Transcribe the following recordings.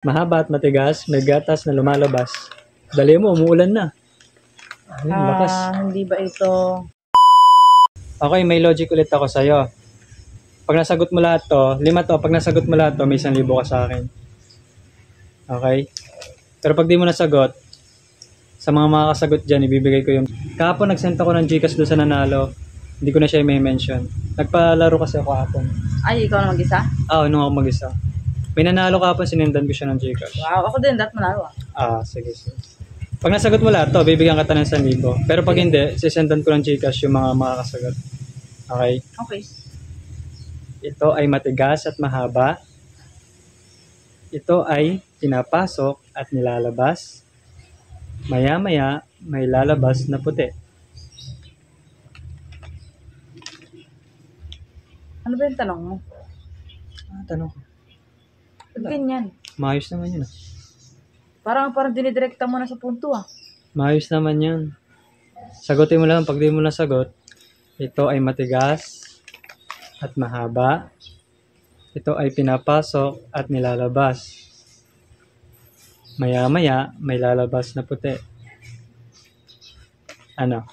Mahaba at matigas, may gatas na lumalabas. Dali mo, umuulan na. Ayun, lakas. Hindi ba ito? Okay, may logic ulit ako sa'yo. Pag nasagot mo lahat to, 5 to, pag nasagot mo lahat to, may 1,000 ka sa akin. Okay? Pero pag di mo nasagot, sa mga makakasagot dyan, ibibigay ko yung... Kahapon nagsend ako ng Gcash doon sa nanalo. Hindi ko na siya may mention. Nagpalaro kasi ako kahapon. Ay, ikaw na mag-isa? Nung ako mag-isa. May nanalo kahapon, sinendan ko siya ng Gcash. Wow, ako din, dapat manalo Sige. Pag nasagot mo lahat to, bibigyan ka ng 1,000. Pero pag hindi, sisendan ko ng Gcash yung mga makakasagot. Okay? Okay. Ito ay matigas at mahaba. Ito ay pinapasok at nilalabas. Maya-maya, may lalabas na puti. Ano ba yung tanong mo? Tanong ko. Ganyan. Maayos naman yun. Parang dinidirekta mo na sa punto Maayos naman yun. Sagutin mo lang. Pag di mo nasagot, ito ay matigas at mahaba. Ito ay pinapasok at nilalabas. Maya-maya, may lalabas na puti. Ano?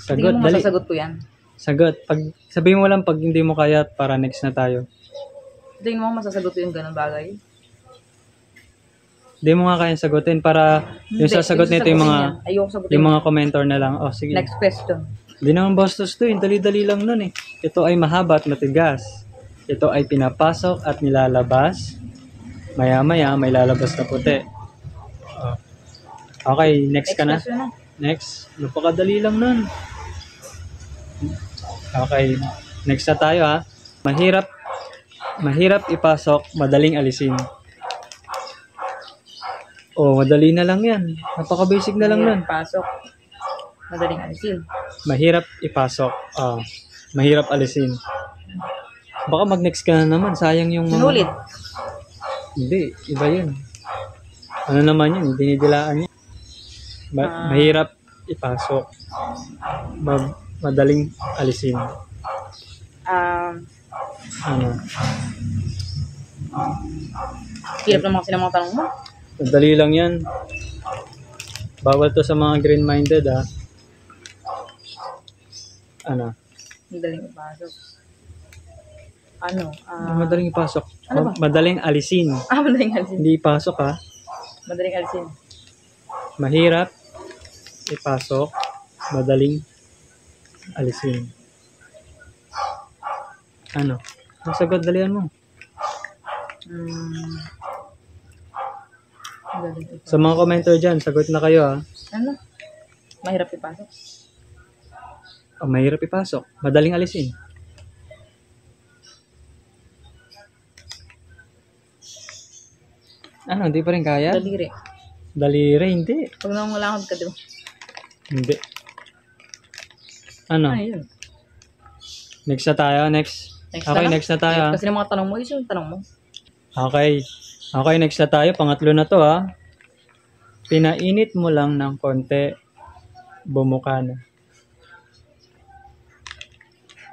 Sagot, hindi mo dali. masasagot ko yan. Sagot. Sabihin mo lang pag hindi mo kaya para next na tayo. Tingin mo masasagot ko yung ganun bagay? Hindi mo nga kayang sagutin para yung sasagot nito yung mga commentor na lang. Sige. Next question. Hindi naman bastos to. Dali-dali lang nun . Ito ay mahaba at matigas. Ito ay pinapasok at nilalabas. Maya-maya may lalabas na puti. Okay, next ka na. Next. Napakadali lang nun. Okay, next na tayo Mahirap ipasok, madaling alisin. Madali na lang yan. Napaka-basic na lang nun. Pasok, madaling alisin. Mahirap ipasok. Mahirap alisin. Baka mag-next ka na naman. Sayang yung mga... Sinulit. Hindi, iba yun. Ano naman yun? Dinidilaan yun. Mahirap ipasok. Madaling alisin. Ano? Hirap naman kasi ng mga tanong mo. Madali lang yan. Bawal to sa mga green-minded Ano? Madaling ipasok. Madaling ipasok. Ano ba? Madaling alisin. Madaling alisin. Hindi ipasok Madaling alisin. Mahirap ipasok. Madaling alisin. Ano? Masagot, dalian mo. Sa mga commenter dyan, sagot na kayo Ano? Mahirap ipasok. Mahirap ipasok. Madaling alisin. Ano, hindi pa rin kaya? Daliri. Daliri, hindi. Pag nangungulangan ka, di ba? Hindi. Ano? Ano yun? Next na tayo, next. Okay, next na tayo. Kasi ng mga tanong mo, yung tanong mo. Okay. Okay, next na tayo. Pangatlo na to Pinainit mo lang ng konti, bumuka na.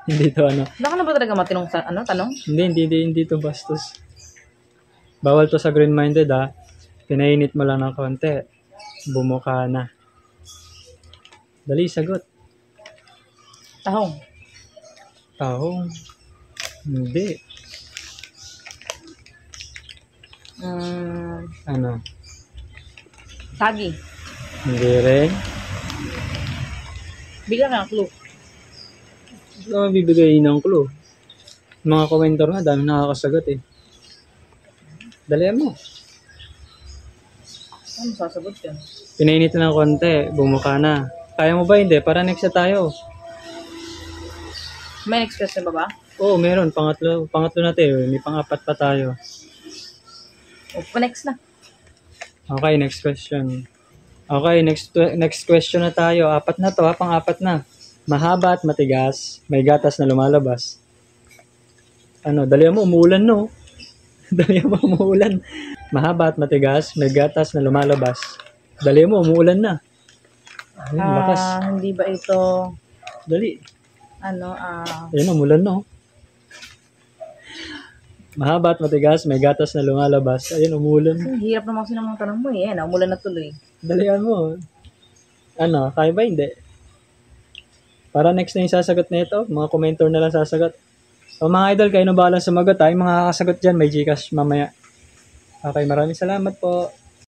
Hindi to Baka na ba talaga matinong tanong? Hindi to bastos. Bawal to sa green-minded Pinainit mo lang ng konti, bumuka na. Dali, sagot. Tahong. Tahong. Hindi. Ano? Sagi. Hindi rin. Bigyan ka ng clue. Hindi ko mabibigay ng clue. Mga komentar nga, dami nakakasagot Dalihan mo. Ano sasagot yan? Pinainit na ng konti, bumuka na. Kaya mo ba? Hindi. Para next na tayo. May next question ba? Oo, meron. Pangatlo na tayo. May pang-apat pa tayo. Next na. Okay, next question. Okay, next question na tayo. 4 na to pang-apat na. Mahaba at matigas, may gatas na lumalabas. Ano, dalihan mo, umuulan no? Dalihan mo, umuulan. Mahaba at matigas, may gatas na lumalabas. Dalihan mo, umuulan na. Ayun, lakas. Hindi ba ito... Dali. Ano, Ayun, umulan no? Mahaba at matigas, may gatas na lumalabas. Ayun, umulan. Ang hirap naman kasi ng mga tanong mo eh. Umulan na tuloy. Dalian mo. Ano, kaya ba hindi? Para next na yung sasagot na ito, mga commentor na lang sasagot. So mga idol, kayo na bahala sumagot ha. Yung mga kakasagot dyan, may Gcash mamaya. Okay, maraming salamat po.